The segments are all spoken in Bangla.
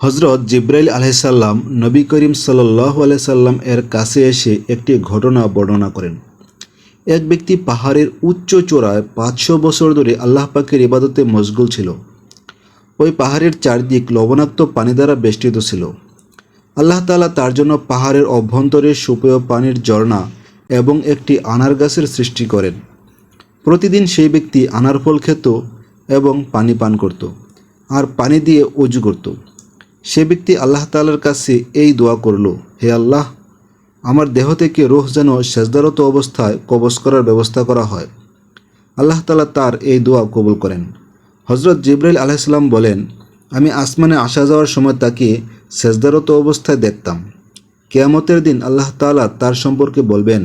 হজরত জিব্রাইল আলাইহিসসালাম নবী করিম সাল্লাল্লাহু আলাইহি সাল্লাম এর কাছে এসে একটি ঘটনা বর্ণনা করেন। এক ব্যক্তি পাহাড়ের উচ্চ চূড়ায় 500 বছর ধরে আল্লাহ পাকের ইবাদতে মশগুল ছিল। ওই পাহাড়ের চারদিক লবণাক্ত পানি দ্বারা বেষ্টিত ছিল। আল্লাহ তাআলা তার জন্য পাহাড়ের অভ্যন্তরে সুপেয় পানির ঝর্ণা এবং একটি আনার গাছের সৃষ্টি করেন। প্রতিদিন সেই ব্যক্তি আনার ফল খেত এবং পানি পান করত, আর পানি দিয়ে অজু করত। সে ব্যক্তি আল্লাহ তাআলার কাছে এই দোয়া করল, হে আল্লাহ, আমার দেহ থেকে রূহ যেন সেজদারত অবস্থায় কবজ করার ব্যবস্থা করা হয়। আল্লাহ তাআলা তার এই দোয়া কবুল করেন। হজরত জিব্রাইল আলাইহিস সালাম বলেন, আমি আসমানে আসা যাওয়ার সময় তাকে সেজদারত অবস্থায় দেখতাম। কিয়ামতের দিন আল্লাহ তাআলা তার সম্পর্কে বলবেন,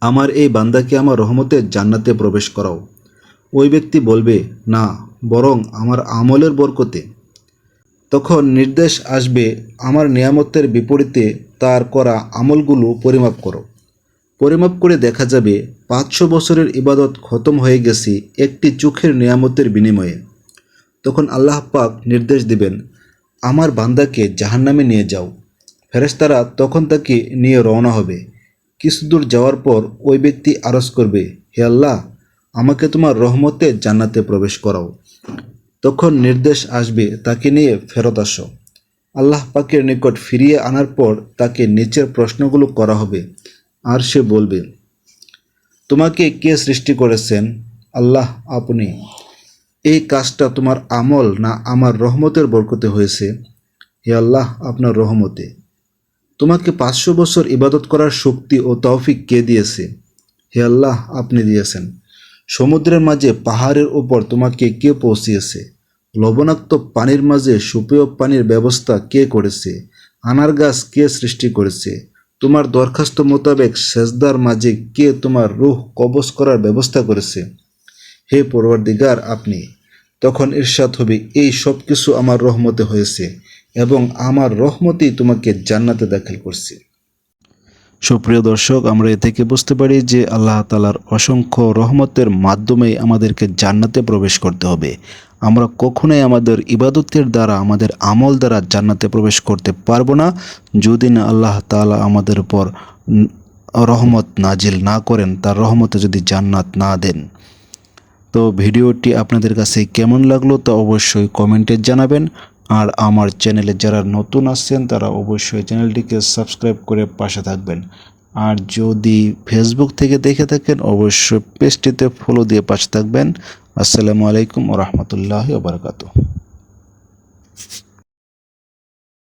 আমার এই বান্দাকে আমার রহমতের জান্নাতে প্রবেশ করাও। ওই ব্যক্তি বলবে, না, বরং আমার আমলের বরকতে। তখন নির্দেশ আসবে, আমার নিয়ামতের বিপরীতে তার করা আমলগুলো পরিমাপ করো। পরিমাপ করে দেখা যাবে 500 বছরের ইবাদত খতম হয়ে গেছে একটি চোখের নিয়ামতের বিনিময়ে। তখন আল্লাহ পাক নির্দেশ দিবেন, আমার বান্দাকে জাহান্নামে নিয়ে যাও। ফেরেশতারা তখন তাকে নিয়ে রওনা হবে। কিছু দূর যাওয়ার পর ওই ব্যক্তি আরজ করবে, হে আল্লাহ, আমাকে তোমার রহমতে জান্নাতে প্রবেশ করাও। তখন নির্দেশ আসবে, তাকে নিয়ে ফেরত আসো। আল্লাহ পাকের নিকট ফিরিয়ে আনার পর তাকে নিচের প্রশ্নগুলো করা হবে, আর সে বলবে, তোমাকে কে সৃষ্টি করেছেন? আল্লাহ, আপনি। এই কাজটা তোমার আমল না আমার রহমতের বরকতে হয়েছে? হে আল্লাহ, আপনার রহমতে। তোমাকে 500 বছর ইবাদত করার শক্তি ও তৌফিক কে দিয়েছে? হে আল্লাহ, আপনি দিয়েছেন। সমুদ্রের মাঝে পাহাড়ের উপর তোমাকে কে পৌঁছিয়েছে? লবণাক্ত পানির মাঝে সুপেয় পানির ব্যবস্থা কে করেছে? আনার গাছ কে সৃষ্টি করেছে? তোমার দরখাস্ত মোতাবেক সেজদার মাঝে কে তোমার রূহ কবজ করার ব্যবস্থা করেছে? হে পরওয়ারদিগার, আপনি। তখন ইরশাদ হবে, এই সব কিছু আমার রহমতে হয়েছে এবং আমার রহমতেই তোমাকে জান্নাতে দাখিল করছে। সুপ্রিয় দর্শক, আমরা এ থেকে বুঝতে পারি যে আল্লাহ তাআলার অসংখ্য রহমতের মাধ্যমেই আমাদেরকে জান্নাতে প্রবেশ করতে হবে। আমরা কখনোই আমাদের ইবাদতের দ্বারা, আমাদের আমল দ্বারা জান্নাতে প্রবেশ করতে পারবো না যদি না আল্লাহ তাআলা আমাদের উপর রহমত নাজিল না করেন, তার রহমতে যদি জান্নাত না দেন। তো ভিডিওটি আপনাদের কাছে কেমন লাগলো তা অবশ্যই কমেন্টে জানাবেন। আর আমার চ্যানেলে যারা নতুন আসছেন তারা অবশ্যই চ্যানেলটিকে সাবস্ক্রাইব করে পাশে থাকবেন। আর যদি ফেসবুক থেকে দেখে থাকেন অবশ্যই পেজটিতে ফলো দিয়ে পাশে থাকবেন। আসসালামু আলাইকুম ওয়া রাহমাতুল্লাহি ওয়া বারাকাতুহু।